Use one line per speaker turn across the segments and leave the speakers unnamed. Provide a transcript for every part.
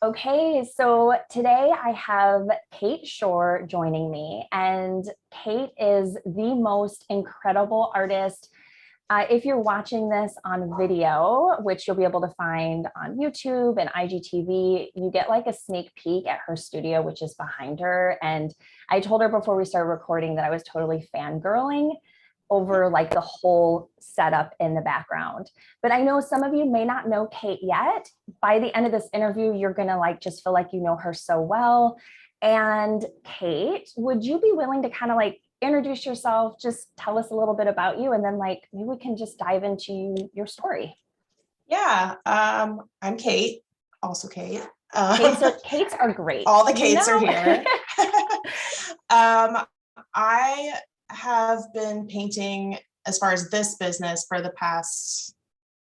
Okay, so today I have Kate Shore joining me, and Kate is the most incredible artist. If you're watching this on video, which you'll be able to find on YouTube and IGTV, you get like a sneak peek at her studio, which is behind her. And I told her before we started recording that I was totally fangirling over like the whole setup in the background. But I know some of you may not know Kate yet. By the end of this interview, you're gonna like just feel like you know her so well. And Kate, would you be willing to kind of like introduce yourself, just tell us a little bit about you, and then like maybe we can just dive into your story.
Yeah, I'm Kate, also Kate.
Kates are great.
All the Kates are here. I have been painting as far as this business for the past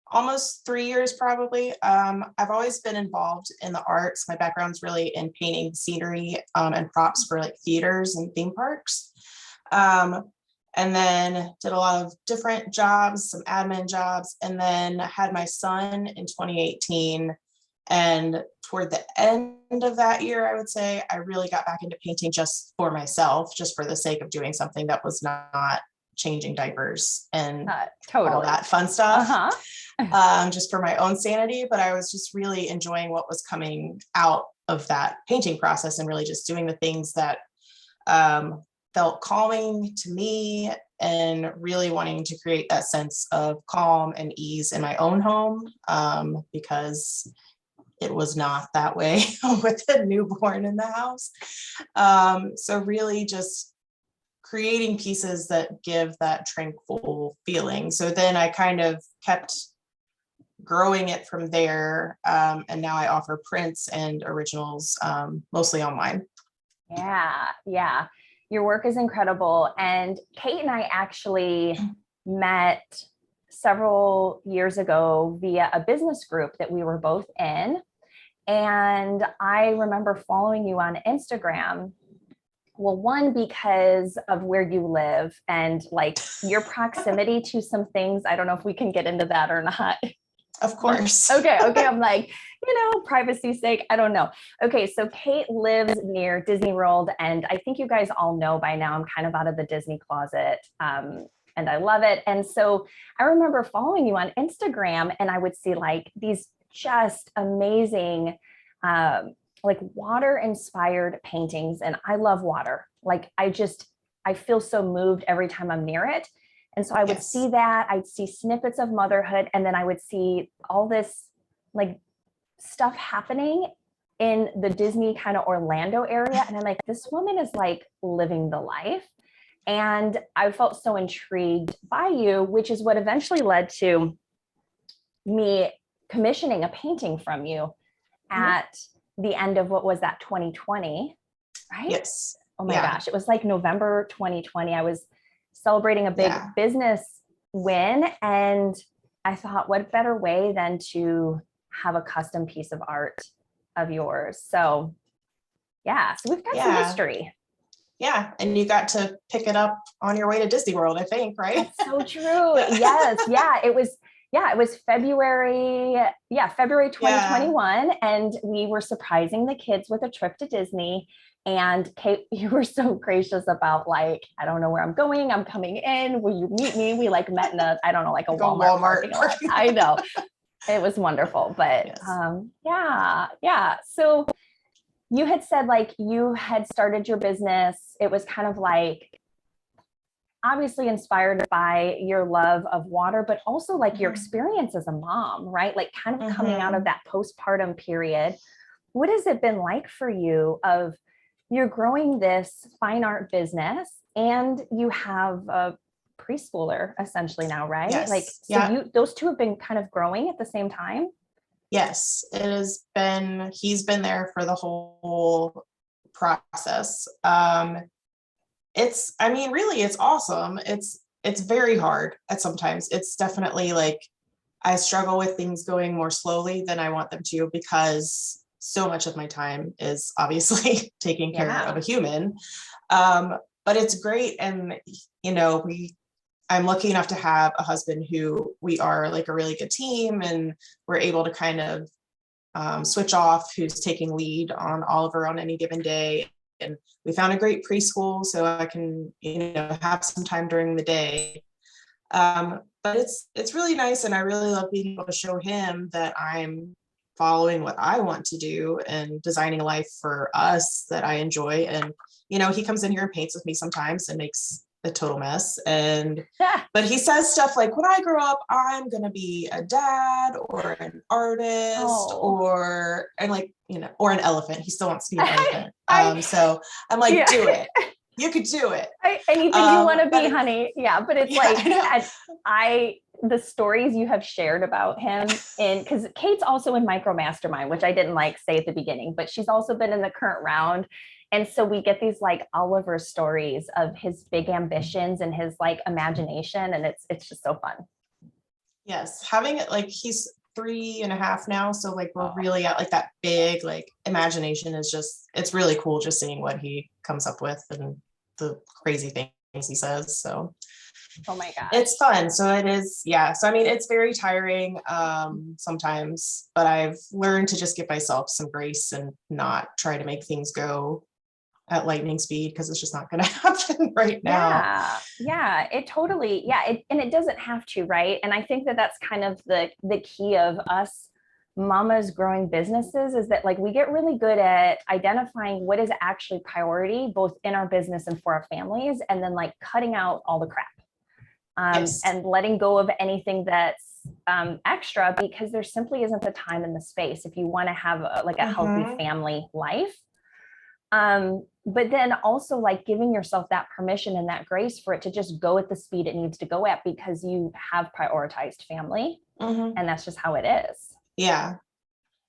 almost 3 years, probably. I've always been involved in the arts. My background's really in painting scenery and props for like theaters and theme parks. And then did a lot of different jobs, some admin jobs, and then had my son in 2018. And toward the end of that year, I would say, I really got back into painting just for myself, just for the sake of doing something that was not changing diapers and all that fun stuff, just for my own sanity. But I was just really enjoying what was coming out of that painting process and really just doing the things that felt calming to me and really wanting to create that sense of calm and ease in my own home, because it was not that way with a newborn in the house. So really just creating pieces that give that tranquil feeling. So then I kind of kept growing it from there. And now I offer prints and originals, mostly online.
Yeah. Your work is incredible. And Kate and I actually met several years ago via a business group that we were both in. And I remember following you on Instagram. Well, one, because of where you live and like your proximity to some things. I don't know if we can get into that or not.
Of course.
Okay. I'm like, privacy's sake, I don't know. Okay, so Kate lives near Disney World, and I think you guys all know by now I'm kind of out of the Disney closet, and I love it. And so I remember following you on Instagram, and I would see like these just amazing, like water-inspired paintings, and I love water. Like I feel so moved every time I'm near it. And so I would see that, I'd see snippets of motherhood, and then I would see all this like stuff happening in the Disney kind of Orlando area. And I'm like, this woman is like living the life. And I felt so intrigued by you, which is what eventually led to me commissioning a painting from you at the end of what was that, 2020, right?
Yes.
Oh my gosh. It was like November 2020. I was celebrating a big business win. And I thought, what better way than to have a custom piece of art of yours? So we've got some history.
Yeah. And you got to pick it up on your way to Disney World, I think, right?
That's so true. Yes. Yeah. It was February 2021. And we were surprising the kids with a trip to Disney. And Kate, you were so gracious about like, I don't know where I'm going. I'm coming in. Will you meet me? We like met in a Walmart parking lot. I know. It was wonderful. But So you had said like you had started your business. It was kind of like obviously inspired by your love of water, but also like your experience as a mom, right? Like kind of coming out of that postpartum period. What has it been like for you of you're growing this fine art business and you have a preschooler essentially now, right?
Yes.
Those two have been kind of growing at the same time.
Yes, he's been there for the whole process. It's awesome. It's very hard at sometimes. It's definitely like, I struggle with things going more slowly than I want them to, because so much of my time is obviously taking care of a human. But it's great. And, I'm lucky enough to have a husband who we are like a really good team, and we're able to kind of switch off who's taking lead on Oliver on any given day. And we found a great preschool so I can, have some time during the day. But it's really nice. And I really love being able to show him that I'm following what I want to do and designing a life for us that I enjoy. And, he comes in here and paints with me sometimes and makes a total mess. But he says stuff like, when I grow up, I'm going to be a dad or an artist or an elephant. He still wants to be an elephant. So I'm like, do it. You could do it.
Anything you want to be, honey. Yeah. But it's the stories you have shared about him because Kate's also in Micro Mastermind, which I didn't say at the beginning, but she's also been in the current round. And so we get these Oliver stories of his big ambitions and his imagination. And it's just so fun.
Yes. Having it he's 3.5 now. So we're really at that big, imagination is it's really cool just seeing what he comes up with and the crazy things he says. So
oh my God,
it's fun. So it is. Yeah. So, it's very tiring sometimes, but I've learned to just give myself some grace and not try to make things go at lightning speed because it's just not going to happen right now.
Yeah, it totally. And it doesn't have to, right? And I think that that's kind of the key of us mamas growing businesses is that we get really good at identifying what is actually priority, both in our business and for our families, and then cutting out all the crap and letting go of anything that's extra because there simply isn't the time and the space if you want to have a healthy family life. But then also giving yourself that permission and that grace for it to just go at the speed it needs to go at because you have prioritized family and that's just how it is.
Yeah.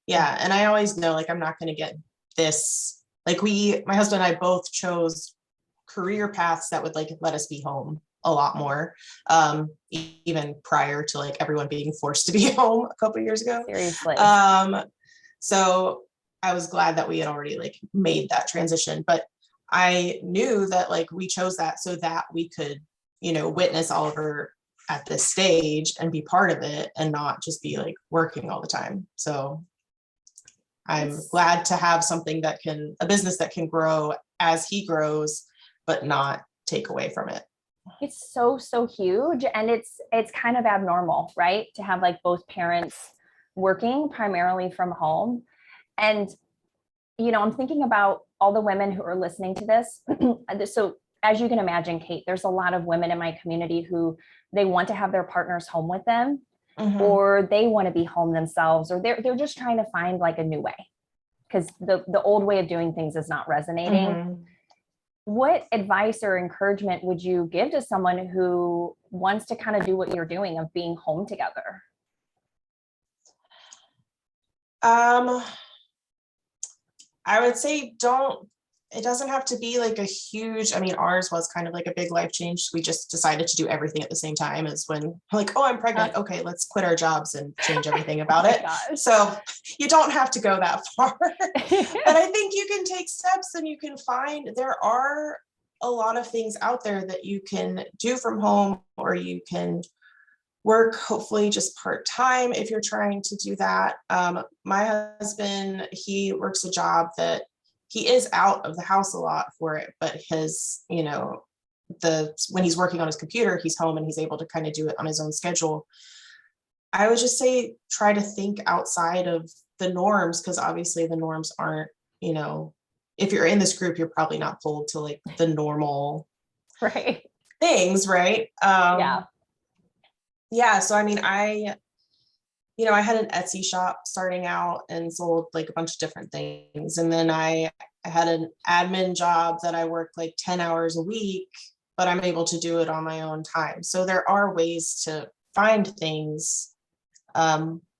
And I always know I'm not going to get this, my husband and I both chose career paths that would let us be home a lot more, even prior to everyone being forced to be home a couple of years ago.
Seriously.
So I was glad that we had already made that transition, but I knew that we chose that so that we could, witness Oliver at this stage and be part of it and not just be working all the time. So I'm glad to have a business that can grow as he grows, but not take away from it.
It's so huge. And it's kind of abnormal, right? To have both parents working primarily from home. And, I'm thinking about all the women who are listening to this. So as you can imagine, Kate, there's a lot of women in my community who they want to have their partners home with them, or they want to be home themselves, or they're just trying to find a new way because the old way of doing things is not resonating. What advice or encouragement would you give to someone who wants to kind of do what you're doing of being home together?
I would say it doesn't have to be a huge, ours was kind of a big life change. We just decided to do everything at the same time as when I'm pregnant. Okay, let's quit our jobs and change everything about it.
Gosh.
So you don't have to go that far, but I think you can take steps and you can find, there are a lot of things out there that you can do from home, or you can work hopefully just part-time if you're trying to do that. My husband, he works a job that he is out of the house a lot for it, but his, when he's working on his computer, he's home and he's able to kind of do it on his own schedule. I would just say, try to think outside of the norms, because obviously the norms aren't, if you're in this group, you're probably not pulled to the normal
right
things. Right. Yeah. So, I had an Etsy shop starting out and sold a bunch of different things. And then I had an admin job that I worked 10 hours a week, but I'm able to do it on my own time. So there are ways to find things,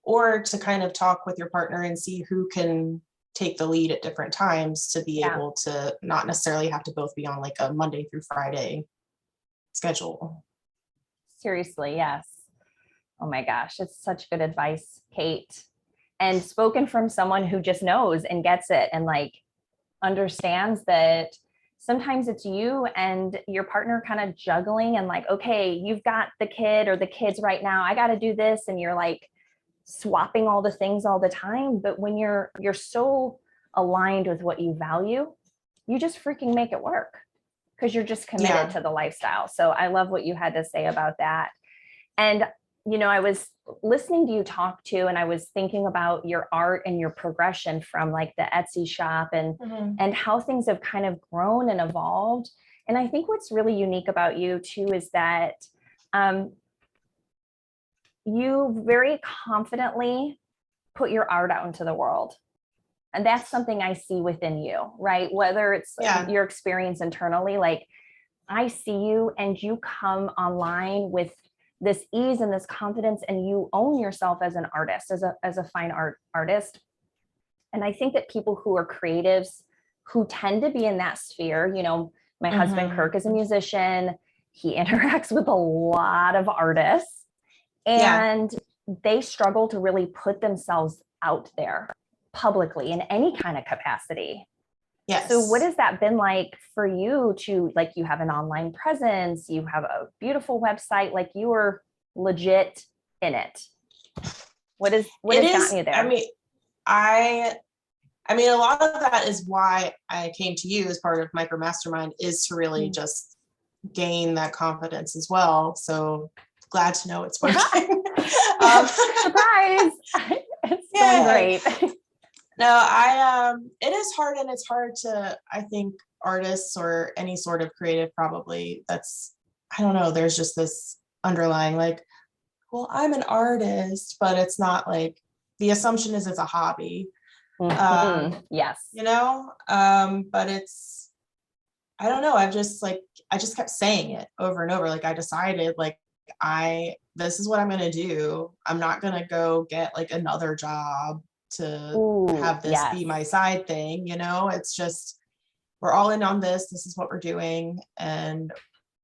or to kind of talk with your partner and see who can take the lead at different times to be able to not necessarily have to both be on a Monday through Friday schedule.
Seriously. Yes. Oh my gosh, it's such good advice, Kate. And spoken from someone who just knows and gets it and understands that sometimes it's you and your partner kind of juggling and okay, you've got the kid or the kids right now, I got to do this. And you're swapping all the things all the time. But when you're so aligned with what you value, you just freaking make it work because you're just committed to the lifestyle. So I love what you had to say about that. And, I was listening to you talk too, and I was thinking about your art and your progression from like the Etsy shop and how things have kind of grown and evolved. And I think what's really unique about you too is that you very confidently put your art out into the world. And that's something I see within you, right? Whether it's your experience internally, like I see you and you come online with this ease and this confidence, and you own yourself as an artist, as a fine art artist. And I think that people who are creatives, who tend to be in that sphere, my husband Kirk is a musician. He interacts with a lot of artists, and they struggle to really put themselves out there publicly in any kind of capacity.
Yes.
So what has that been like for you to, like, you have an online presence, you have a beautiful website, like you are legit in it. What has gotten you there?
I mean, a lot of that is why I came to you as part of Micro Mastermind, is to really just gain that confidence as well. So glad to know it's working.
Surprise. It's going great.
No, it is hard, and it's hard to, I think, artists or any sort of creative, probably, I don't know, there's just this underlying like, well, I'm an artist, but it's not like, the assumption is it's a hobby.
Yes.
But it's, I don't know, I just kept saying it over and over. Like I decided like, this is what I'm going to do. I'm not going to go get like another job to have this be my side thing. It's just, we're all in on this. This is what we're doing, and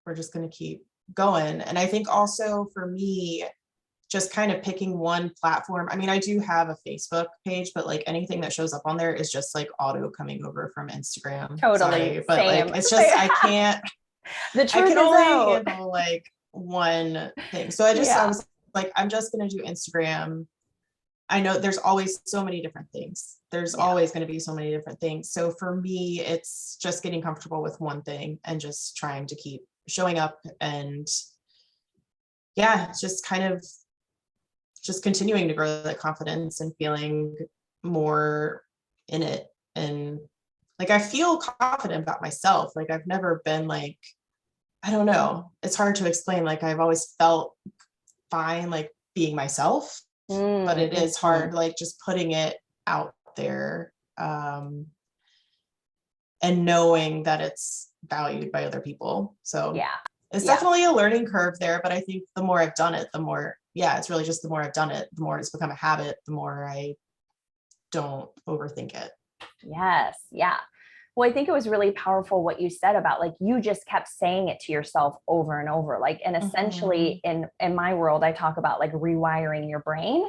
we're just going to keep going. And I think also for me, just kind of picking one platform. I mean, I do have a Facebook page, but like anything that shows up on there is just like auto coming over from Instagram.
Totally.
Sorry, but
Same.
like, it's just, I can't,
the truth
I can only
out.
handle like one thing. So I was like, I'm just going to do Instagram. I know there's always so many different things. There's always going to be so many different things. So for me, it's just getting comfortable with one thing and just trying to keep showing up, and just kind of just continuing to grow that confidence and feeling more in it. And like, I feel confident about myself. Like I've never been like, I don't know. It's hard to explain. Like I've always felt fine, like being myself, but it is hard, like just putting it out there, and knowing that it's valued by other people. So it's definitely a learning curve there, but I think the more I've done it, the more, it's really just the more I've done it, the more it's become a habit, the more I don't overthink it.
Yes. Yeah. Well, I think it was really powerful what you said about like, you just kept saying it to yourself over and over. Like, and essentially in my world, I talk about like rewiring your brain.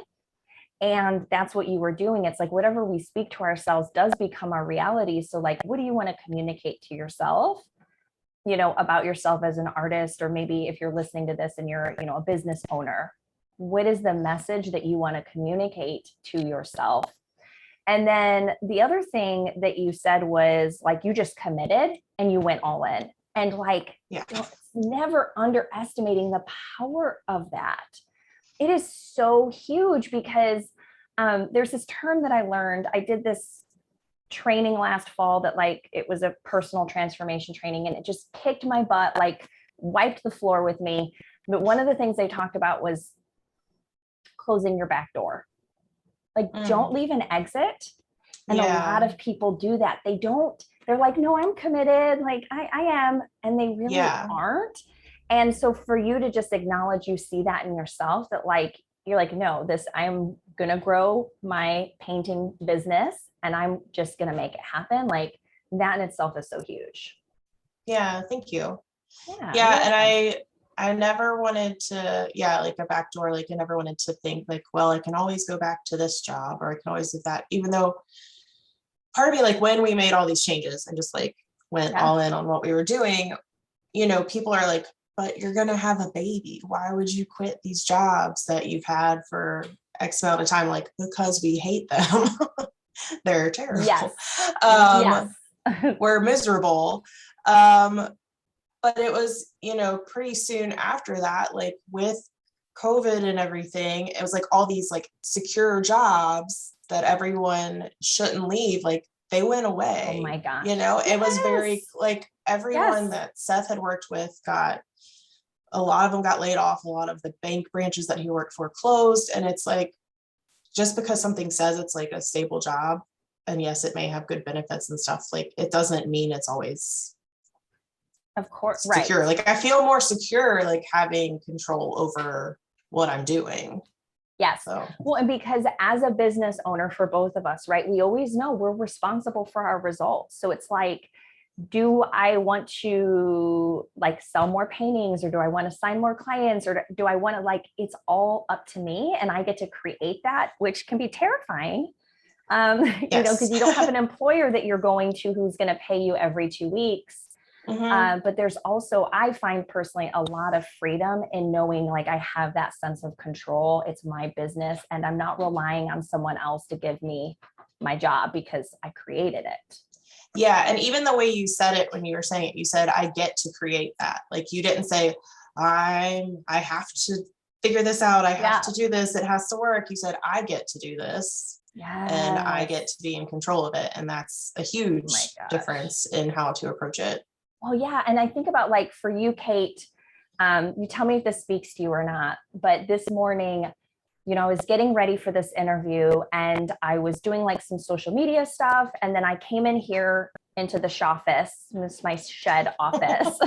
And that's what you were doing. It's like, whatever we speak to ourselves does become our reality. So like, what do you want to communicate to yourself, about yourself as an artist, or maybe if you're listening to this and you're, a business owner, what is the message that you want to communicate to yourself? And then the other thing that you said was like, you just committed and you went all in, and like, never underestimating the power of that. It is so huge because there's this term that I learned. I did this training last fall that like, it was a personal transformation training, and it just kicked my butt, like wiped the floor with me. But one of the things they talked about was closing your back door. Like, don't leave an exit. And a lot of people do that. They're like, no, I'm committed. Like I am. And they really aren't. And so for you to just acknowledge, you see that in yourself, that like, you're like, no, I'm going to grow my painting business and I'm just going to make it happen. Like that in itself is so huge.
Yeah. Thank you. Yeah. And I never wanted to, like a back door. Like I never wanted to think like, well, I can always go back to this job, or I can always do that. Even though part of me, like when we made all these changes and just like went all in on what we were doing, people are like, but you're going to have a baby. Why would you quit these jobs that you've had for X amount of time? Like, because we hate them. They're terrible.
Yes. Yes.
We're miserable. But it was, pretty soon after that, like with COVID and everything, it was like all these like secure jobs that everyone shouldn't leave, like they went away.
Oh my gosh.
It was very like everyone
Yes.
that Seth had worked with a lot of them got laid off. A lot of the bank branches that he worked for closed. And it's like, just because something says it's like a stable job, and yes, it may have good benefits and stuff, like it doesn't mean it's always
of course
secure.
right.
Like I feel more secure like having control over what I'm doing.
Yes.
So.
Well, and because as a business owner for both of us, right, we always know we're responsible for our results. So it's like, do I want to like sell more paintings, or do I want to sign more clients, or do I want to like, it's all up to me and I get to create that, which can be terrifying. Yes. Because you don't have an employer that you're going to who's going to pay you every 2 weeks. Mm-hmm. But there's also, I find personally a lot of freedom in knowing like I have that sense of control. It's my business and I'm not relying on someone else to give me my job because I created it.
Yeah. And even the way you said it, when you were saying it, you said, I get to create that. Like you didn't say, I have to figure this out. I have to do this. It has to work. You said, I get to do this. Yes. And I get to be in control of it. And that's a huge difference in how to approach it.
Well, yeah. And I think about like for you, Kate, you tell me if this speaks to you or not, but this morning, I was getting ready for this interview and I was doing like some social media stuff. And then I came in here into the shoffice, this is my shed office.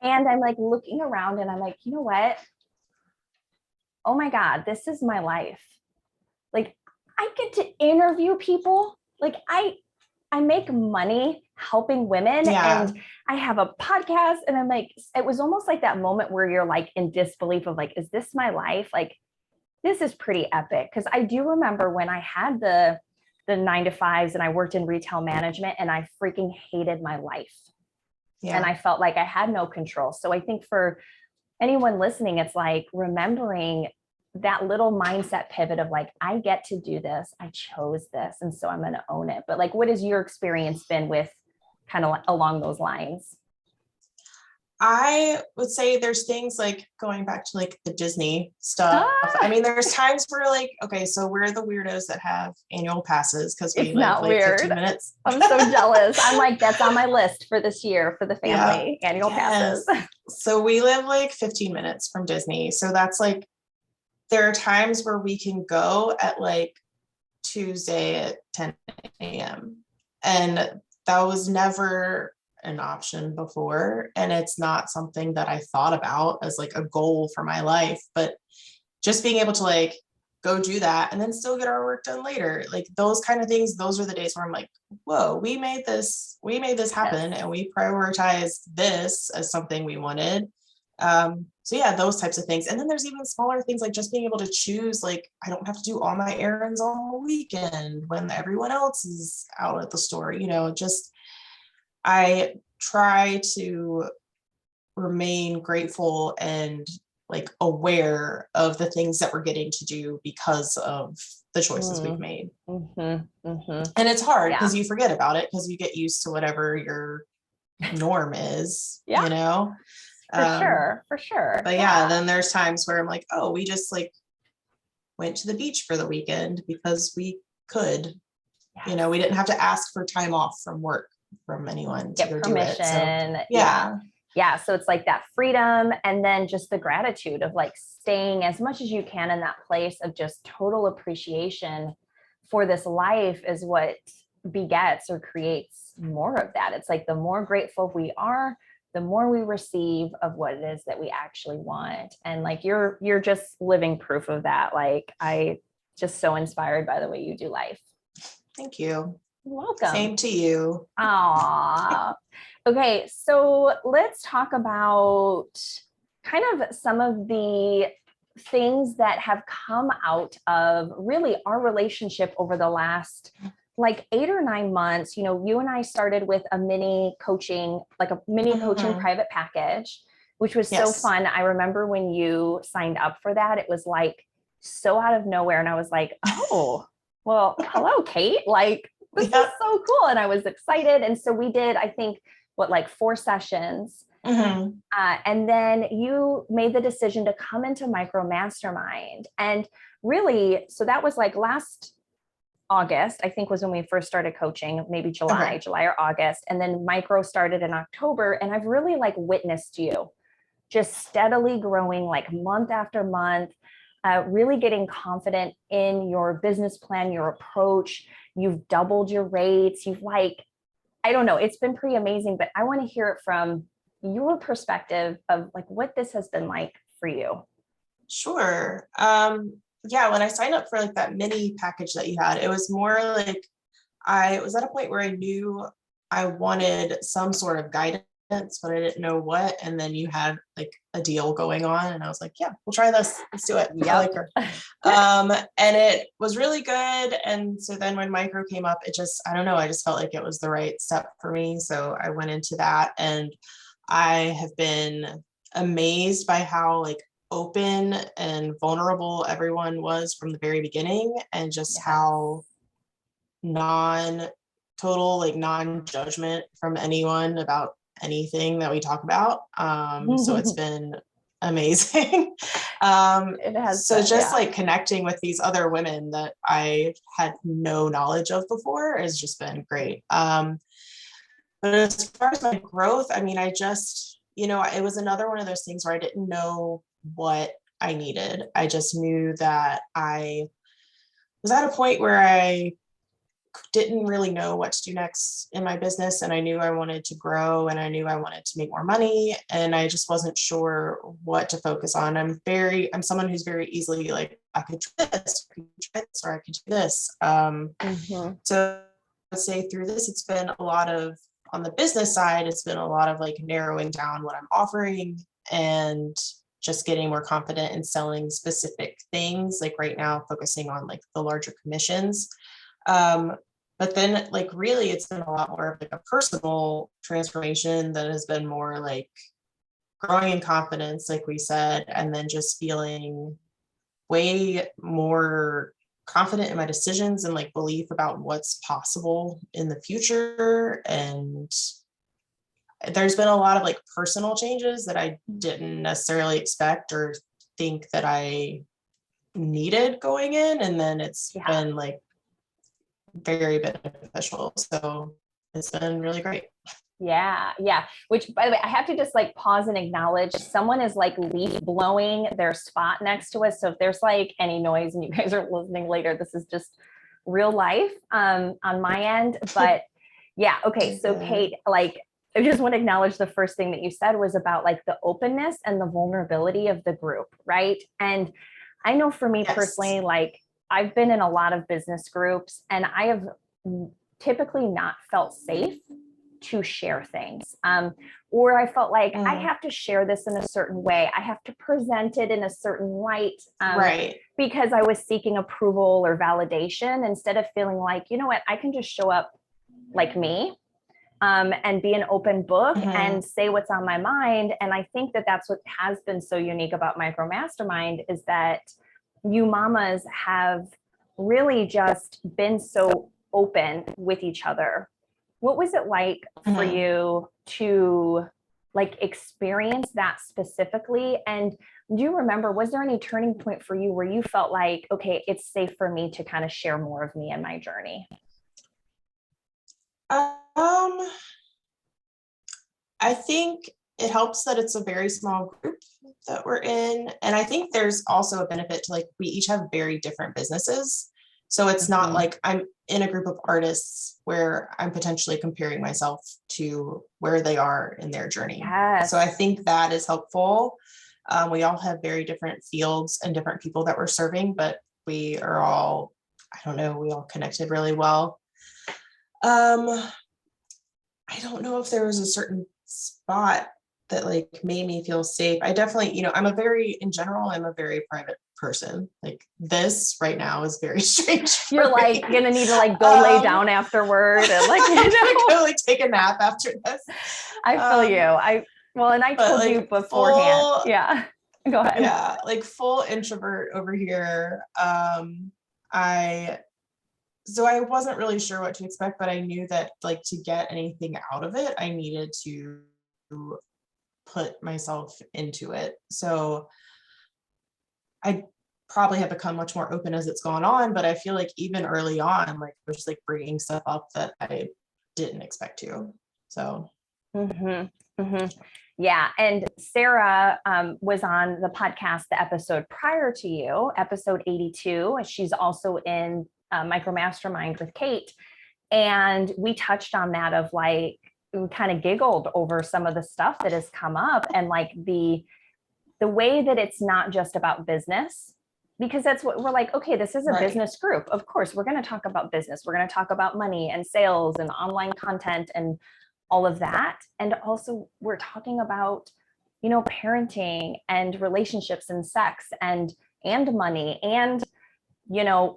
And I'm like looking around and I'm like, you know what? Oh my God, this is my life. Like I get to interview people. Like I make money helping women and I have a podcast, and I'm like, it was almost like that moment where you're like in disbelief of like, is this my life? Like, this is pretty epic. Cause I do remember when I had the 9-to-5s and I worked in retail management and I freaking hated my life. Yeah. And I felt like I had no control. So I think for anyone listening, it's like remembering that little mindset pivot of like, I get to do this. I chose this. And so I'm going to own it. But like, what has your experience been with kind of along those lines?
I would say there's things like going back to like the Disney stuff. I mean, there's times where like, okay, so we're the weirdos that have annual passes because we live like 15 minutes.
I'm so jealous. I'm like, that's on my list for this year for the family, annual passes.
So we live like 15 minutes from Disney. So that's like, there are times where we can go at like Tuesday at 10 a.m. And that was never an option before. And it's not something that I thought about as like a goal for my life, but just being able to like go do that and then still get our work done later. Like those kind of things, those are the days where I'm like, whoa, we made this happen and we prioritized this as something we wanted. So yeah, those types of things. And then there's even smaller things like just being able to choose, like, I don't have to do all my errands on the weekend when everyone else is out at the store, just, I try to remain grateful and like aware of the things that we're getting to do because of the choices we've made. Mm-hmm, mm-hmm. And it's hard because you forget about it because you get used to whatever your norm is,
For sure.
But yeah, then there's times where I'm like, oh, we just like went to the beach for the weekend because we could, we didn't have to ask for time off from work from anyone to
get permission.
Do it. So,
yeah. So it's like that freedom and then just the gratitude of like staying as much as you can in that place of just total appreciation for this life is what begets or creates more of that. It's like the more grateful we are, the more we receive of what it is that we actually want. And like, you're just living proof of that. Like, I just so inspired by the way you do life.
Thank you.
You're welcome.
Same to you.
Aww. Okay. So let's talk about kind of some of the things that have come out of really our relationship over the last like 8 or 9 months. You and I started with a mini coaching private package. which was so fun. I remember when you signed up for that, it was like so out of nowhere. And I was like, oh, well, hello, Kate. Like, this is so cool. And I was excited. And so we did, I think, like 4 sessions. And then you made the decision to come into Micro Mastermind. And really, so that was like last August, I think was when we first started coaching, maybe July or August. And then Micro started in October. And I've really like witnessed you just steadily growing like month after month, really getting confident in your business plan, your approach. You've doubled your rates. You've like, I don't know, it's been pretty amazing, but I want to hear it from your perspective of like what this has been like for you.
Sure. Yeah, when I signed up for like that mini package that you had, it was more like I was at a point where I knew I wanted some sort of guidance, but I didn't know what. And then you had like a deal going on, and I was like, yeah, we'll try this. Let's do it. I like her. And it was really good. And so then when Micro came up, it just, I don't know, I just felt like it was the right step for me. So I went into that, and I have been amazed by how like open and vulnerable everyone was from the very beginning, and just how non-judgment from anyone about anything that we talk about. So it's been amazing. It has so been, just like connecting with these other women that I had no knowledge of before has just been great. But as far as my growth, I mean, I just, it was another one of those things where I didn't know what I needed. I just knew that I was at a point where I didn't really know what to do next in my business. And I knew I wanted to grow, and I knew I wanted to make more money. And I just wasn't sure what to focus on. I'm someone who's very easily like, I could try this, or I could do this. So I'd say through this, it's been a lot of, on the business side, it's been a lot of like narrowing down what I'm offering and just getting more confident in selling specific things. Like right now, focusing on like the larger commissions. But then like really it's been a lot more of like a personal transformation that has been more like growing in confidence, like we said, and then just feeling way more confident in my decisions and like belief about what's possible in the future. And there's been a lot of like personal changes that I didn't necessarily expect or think that I needed going in. And then it's been like very beneficial. So it's been really great.
Yeah. Which, by the way, I have to just like pause and acknowledge someone is like leaf blowing their spot next to us. So if there's like any noise and you guys are listening later, this is just real life on my end. But yeah. Okay. So Kate, like, I just want to acknowledge the first thing that you said was about like the openness and the vulnerability of the group. Right. And I know for me personally, like I've been in a lot of business groups, and I have typically not felt safe to share things. Or I felt like I have to share this in a certain way. I have to present it in a certain light, because I was seeking approval or validation, instead of feeling like, you know what, I can just show up like me, and be an open book and say what's on my mind. And I think that that's what has been so unique about Micro Mastermind, is that you mamas have really just been so open with each other. What was it like for you to like experience that specifically? And do you remember, was there any turning point for you where you felt like, okay, it's safe for me to kind of share more of me and my journey?
I think it helps that it's a very small group that we're in. And I think there's also a benefit to like, we each have very different businesses. So it's not like I'm in a group of artists where I'm potentially comparing myself to where they are in their journey. So I think that is helpful. We all have very different fields and different people that we're serving, but we are all, we all connected really well. I don't know if there was a certain spot that like made me feel safe. I definitely, I'm a very private person. Like this right now is very strange.
You're like gonna need to like go lay down afterward and like,
go like take a nap after this.
I feel you. Well, and I
but
told you
like
beforehand.
full,
Yeah. Go ahead.
yeah, like full introvert over here. I so I wasn't really sure what to expect, but I knew that like to get anything out of it, I needed to put myself into it. So I probably have become much more open as it's gone on, but I feel like even early on, like I was just like bringing stuff up that I didn't expect to. So
Mm-hmm. Mm-hmm. Yeah. And Sarah was on the podcast, the episode prior to you, episode 82. She's also in Micro Mastermind with Kate. And we touched on that of like, we kind of giggled over some of the stuff that has come up and like the way that it's not just about business, because that's what we're like, okay, this is a
right.
business group. Of course, we're going to talk about business. We're going to talk about money and sales and online content and all of that. And also we're talking about, parenting and relationships and sex and money and,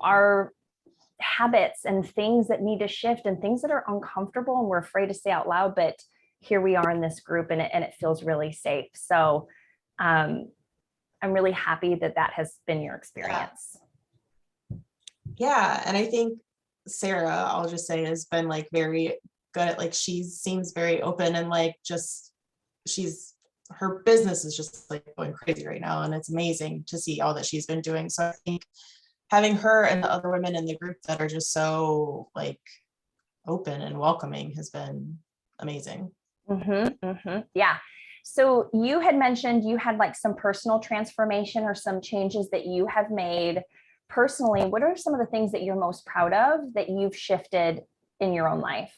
our habits and things that need to shift and things that are uncomfortable and we're afraid to say out loud, but here we are in this group and it feels really safe. So I'm really happy that has been your experience.
Yeah. And I think Sarah, I'll just say, has been like very good at like, she seems very open and like just her business is just like going crazy right now. And it's amazing to see all that she's been doing. So I think having her and the other women in the group that are just so like open and welcoming has been amazing.
Mm-hmm, mm-hmm. Yeah. So you had mentioned you had like some personal transformation or some changes that you have made personally. What are some of the things that you're most proud of that you've shifted in your own life?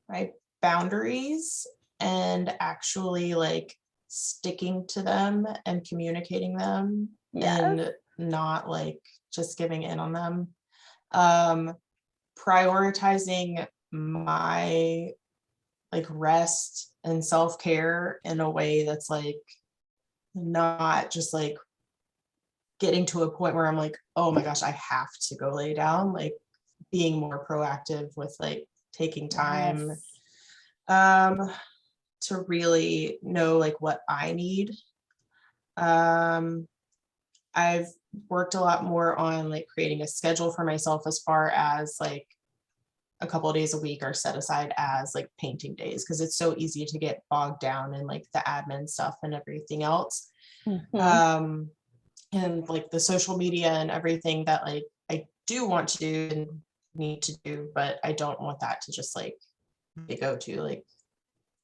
My boundaries and actually like sticking to them and communicating them and not like just giving in on them. Prioritizing my like rest and self-care in a way that's like not just like getting to a point where I'm like, oh my gosh, I have to go lay down, like being more proactive with like taking time to really know like what I need. I've worked a lot more on like creating a schedule for myself as far as like a couple of days a week are set aside as like painting days because it's so easy to get bogged down in like the admin stuff and everything else.
Mm-hmm.
And like the social media and everything that like I do want to do and need to do, but I don't want that to just like go to like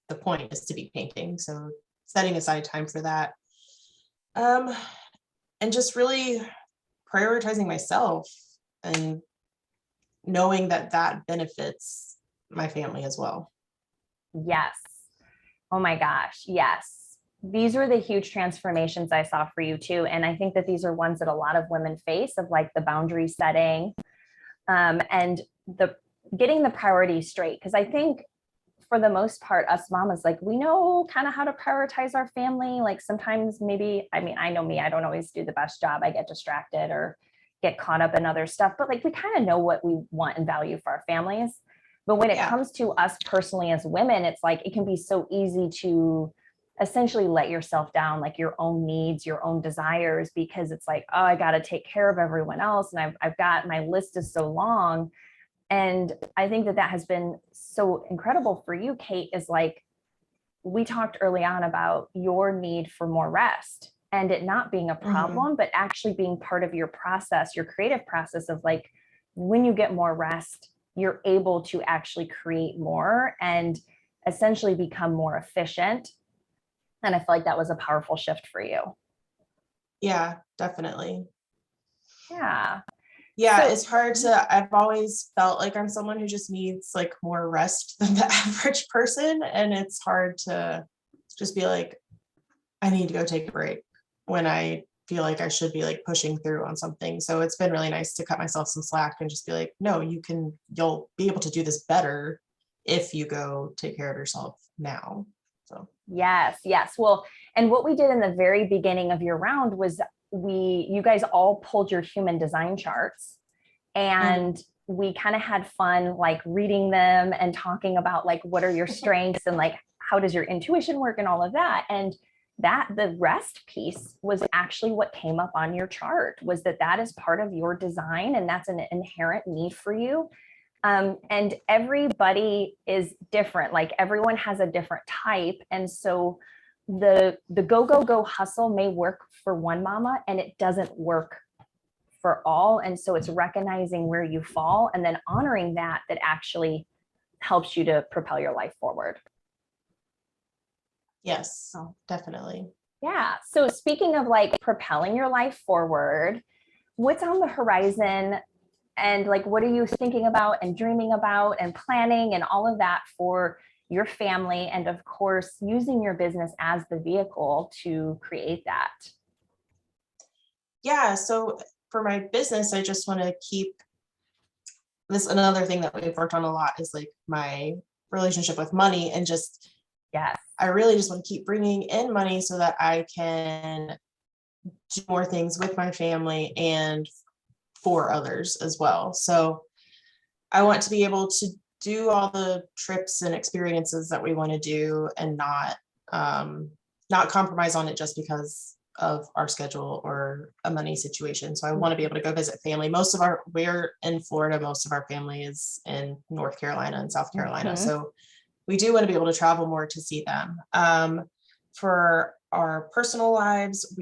the point is to be painting. So setting aside time for that. And just really prioritizing myself and knowing that that benefits my family as well.
Yes. Oh my gosh. Yes. These are the huge transformations I saw for you too. And I think that these are ones that a lot of women face of like the boundary setting and the getting the priorities straight. Cause I think for the most part, us mamas, like we know kind of how to prioritize our family. Like sometimes maybe, I mean, I know me, I don't always do the best job. I get distracted or get caught up in other stuff, but like we kind of know what we want and value for our families. But when it comes to us personally as women, it's like it can be so easy to essentially let yourself down, like your own needs, your own desires, because it's like, oh, I got to take care of everyone else. And I've got, my list is so long. And I think that has been so incredible for you, Kate, is like, we talked early on about your need for more rest and it not being a problem, but actually being part of your process, your creative process of like, when you get more rest, you're able to actually create more and essentially become more efficient. And I feel like that was a powerful shift for you.
Yeah, definitely.
Yeah.
Yeah, it's hard to, I've always felt like I'm someone who just needs like more rest than the average person. And it's hard to just be like, I need to go take a break when I feel like I should be like pushing through on something. So it's been really nice to cut myself some slack and just be like, no, you'll be able to do this better if you go take care of yourself now. So
yes. Well, and what we did in the very beginning of your round was you guys all pulled your human design charts and we kind of had fun like reading them and talking about like what are your strengths and like how does your intuition work and all of that. And that the rest piece was actually what came up on your chart, was that is part of your design and that's an inherent need for you. And everybody is different. Like everyone has a different type. And so the go hustle may work for one mama and it doesn't work for all. And so it's recognizing where you fall and then honoring that actually helps you to propel your life forward.
Yes, definitely.
Yeah. So speaking of like propelling your life forward, what's on the horizon and like, what are you thinking about and dreaming about and planning and all of that for your family? And of course, using your business as the vehicle to create that.
Yeah. So for my business, I just want to keep this. Another thing that we've worked on a lot is like my relationship with money, and just,
yes,
I really just want to keep bringing in money so that I can do more things with my family and for others as well. So I want to be able to do all the trips and experiences that we want to do and not compromise on it just because of our schedule or a money situation. So I want to be able to go visit family. We're in Florida. Most of our family is in North Carolina and South Carolina.
Mm-hmm.
So we do want to be able to travel more to see them. For our personal lives,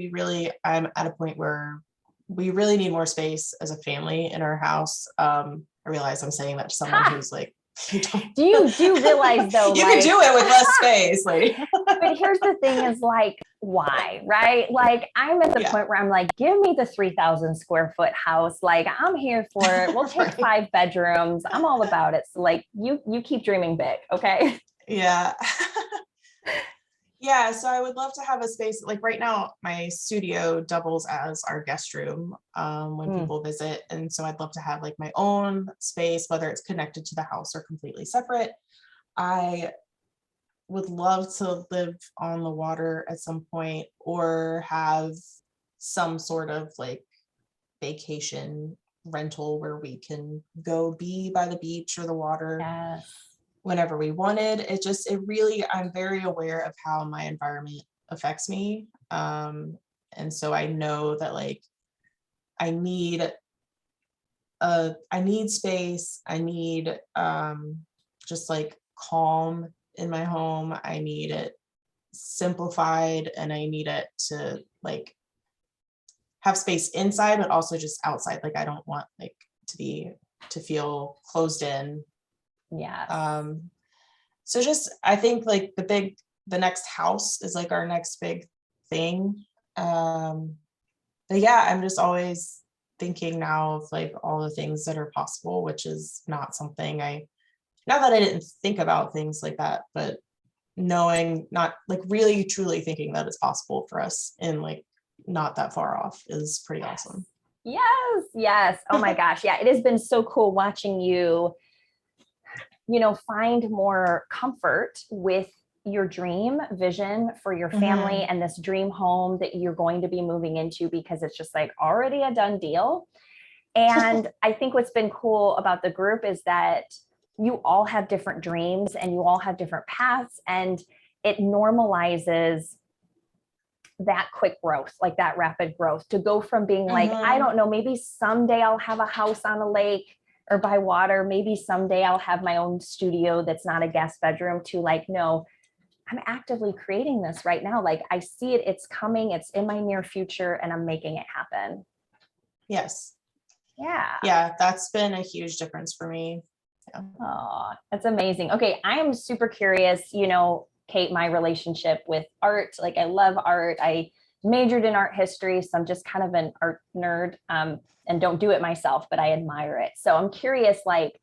I'm at a point where we really need more space as a family in our house. I realize I'm saying that to someone who's like,
do you realize though,
you can do it with less space. Like,
but here's the thing is like, why, right? Like I'm at the point where I'm like, give me the 3,000 square foot house. Like I'm here for it. We'll take 5 bedrooms. I'm all about it. So like you keep dreaming big. Okay.
Yeah. Yeah. So I would love to have a space. Like right now, my studio doubles as our guest room when people visit. And so I'd love to have like my own space, whether it's connected to the house or completely separate. I would love to live on the water at some point, or have some sort of like vacation rental where we can go be by the beach or the water.
Yes.
Whenever we wanted. I'm very aware of how my environment affects me. And so I know that like I need space. I need just like calm in my home. I need it simplified, and I need it to like have space inside, but also just outside. Like I don't want like to feel closed in.
Yeah.
So just, I think like the next house is like our next big thing. But yeah, I'm just always thinking now of like all the things that are possible, which is not that I didn't think about things like that, but knowing, not like really truly thinking that it's possible for us and like not that far off is pretty awesome.
Yes. Oh my gosh. Yeah. It has been so cool watching you find more comfort with your dream vision for your family and this dream home that you're going to be moving into, because it's just like already a done deal. And I think what's been cool about the group is that you all have different dreams and you all have different paths, and it normalizes that quick growth, like that rapid growth, to go from being like, I don't know, maybe someday I'll have a house on a lake or by water. Maybe someday I'll have my own studio that's not a guest bedroom, to like, no, I'm actively creating this right now. Like I see it, it's coming, it's in my near future, and I'm making it happen.
Yes.
Yeah.
Yeah. That's been a huge difference for me. Yeah.
Oh, that's amazing. Okay. I am super curious, Kate, my relationship with art. Like I love art. I majored in art history, so I'm just kind of an art nerd. And don't do it myself, but I admire it. So I'm curious, like,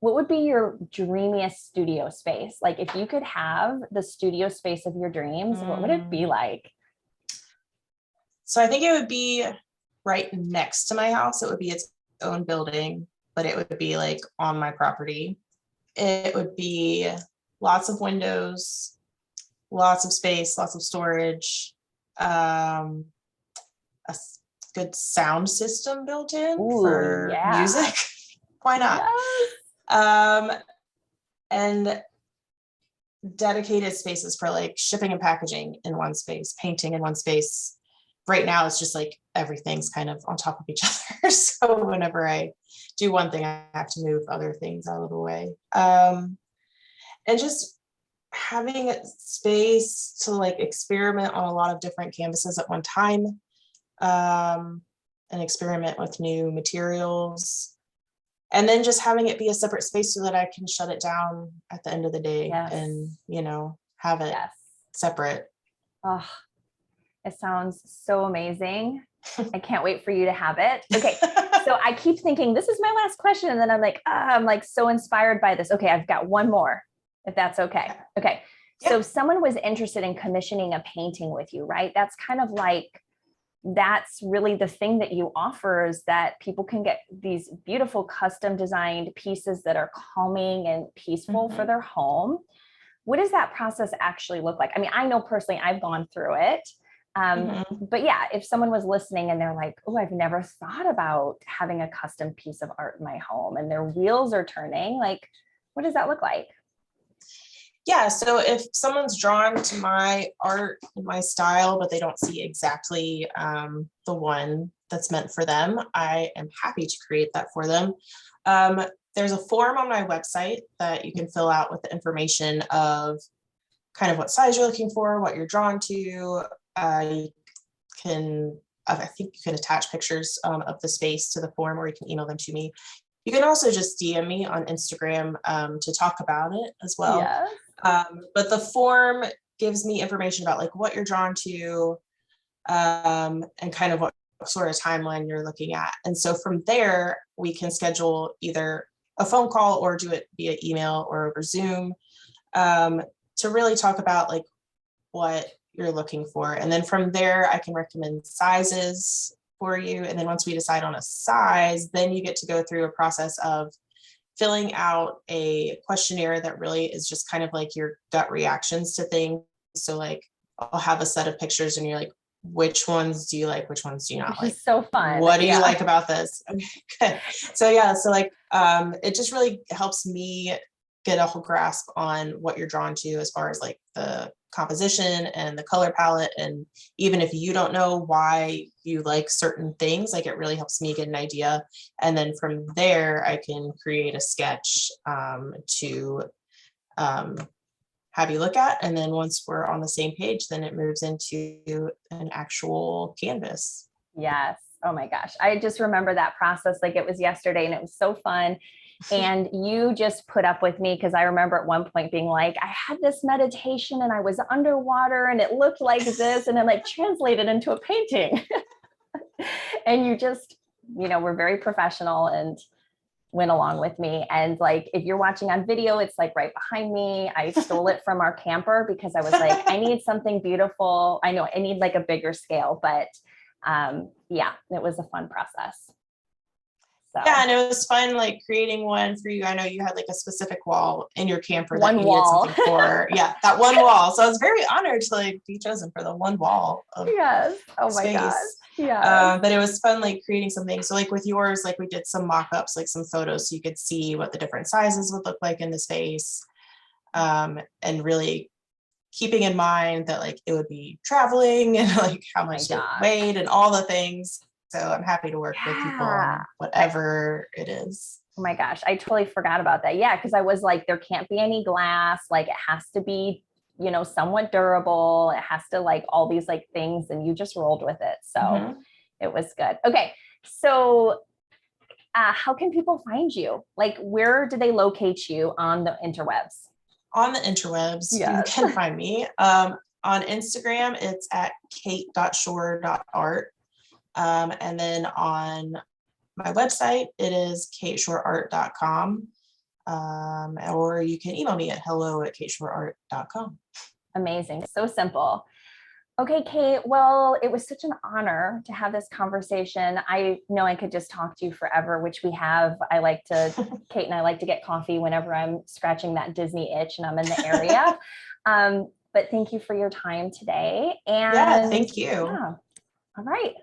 what would be your dreamiest studio space? Like if you could have the studio space of your dreams, what would it be like?
So I think it would be right next to my house. It would be its own building, but it would be like on my property. It would be lots of windows, lots of space, lots of storage, a good sound system built in for music. Why not?
Yes.
And dedicated spaces for like shipping and packaging in one space, painting in one space. Right now, it's just like everything's kind of on top of each other. So whenever I do one thing, I have to move other things out of the way. And just having a space to like experiment on a lot of different canvases at one time, and experiment with new materials. And then just having it be a separate space so that I can shut it down at the end of the day.
Yes.
And, have it separate.
Oh, it sounds so amazing. I can't wait for you to have it. Okay. So I keep thinking this is my last question. And then I'm like so inspired by this. Okay. I've got one more, if that's okay. Okay.
Yeah.
So if someone was interested in commissioning a painting with you, right? That's kind of like, that's really the thing that you offer, is that people can get these beautiful custom designed pieces that are calming and peaceful for their home. What does that process actually look like? I mean, I know personally I've gone through it. But yeah, if someone was listening and they're like, oh, I've never thought about having a custom piece of art in my home, and their wheels are turning, like, what does that look like?
Yeah, so if someone's drawn to my art and my style, but they don't see exactly the one that's meant for them, I am happy to create that for them. There's a form on my website that you can fill out with the information of kind of what size you're looking for, what you're drawn to. I think you can attach pictures of the space to the form, or you can email them to me. You can also just DM me on Instagram to talk about it as well.
Yes.
But the form gives me information about like what you're drawn to, and kind of what sort of timeline you're looking at. And so from there, we can schedule either a phone call or do it via email or over Zoom, to really talk about like what you're looking for. And then from there, I can recommend sizes for you. And then once we decide on a size, then you get to go through a process of filling out a questionnaire that really is just kind of like your gut reactions to things. So like I'll have a set of pictures and you're like, which ones do you like? Which ones do you not like?
So fun.
What do you like about this? Okay, good. So yeah, so like it just really helps me get a whole grasp on what you're drawn to as far as like the composition and the color palette. And even if you don't know why you like certain things, like it really helps me get an idea. And then from there, I can create a sketch to have you look at. And then once we're on the same page, then it moves into an actual canvas.
Yes. Oh my gosh. I just remember that process like it was yesterday, and it was so fun. And you just put up with me, because I remember at one point being like, I had this meditation and I was underwater and it looked like this, and then like translated into a painting. And you just, were very professional and went along with me. And like, if you're watching on video, it's like right behind me. I stole it from our camper because I was like, I need something beautiful. I know I need like a bigger scale, but yeah, it was a fun process. So.
Yeah, and it was fun like creating one for you. I know you had like a specific wall in your camper
that
you needed something for. Yeah, that one wall. So I was very honored to like be chosen for the one wall of
yes. Oh
space.
My gosh. Yeah.
But it was fun like creating something. So like with yours, like we did some mock-ups, like some photos, so you could see what the different sizes would look like in the space. And really keeping in mind that like it would be traveling and like how much it weighed and all the things. So I'm happy to work with people on whatever it is.
Oh my gosh, I totally forgot about that. Yeah, because I was like, there can't be any glass. Like it has to be, somewhat durable. It has to like all these like things, and you just rolled with it. So it was good. Okay, so how can people find you? Like, where do they locate you on the interwebs?
On the interwebs, you can find me. On Instagram, it's at kate.shore.art. And then on my website, it is kateshoreart.com. Or you can email me at hello@kateshoreart.com.
Amazing. So simple. Okay, Kate. Well, it was such an honor to have this conversation. I know I could just talk to you forever, which we have. Kate and I like to get coffee whenever I'm scratching that Disney itch and I'm in the area. But thank you for your time today. And
yeah, thank you.
Yeah. All right.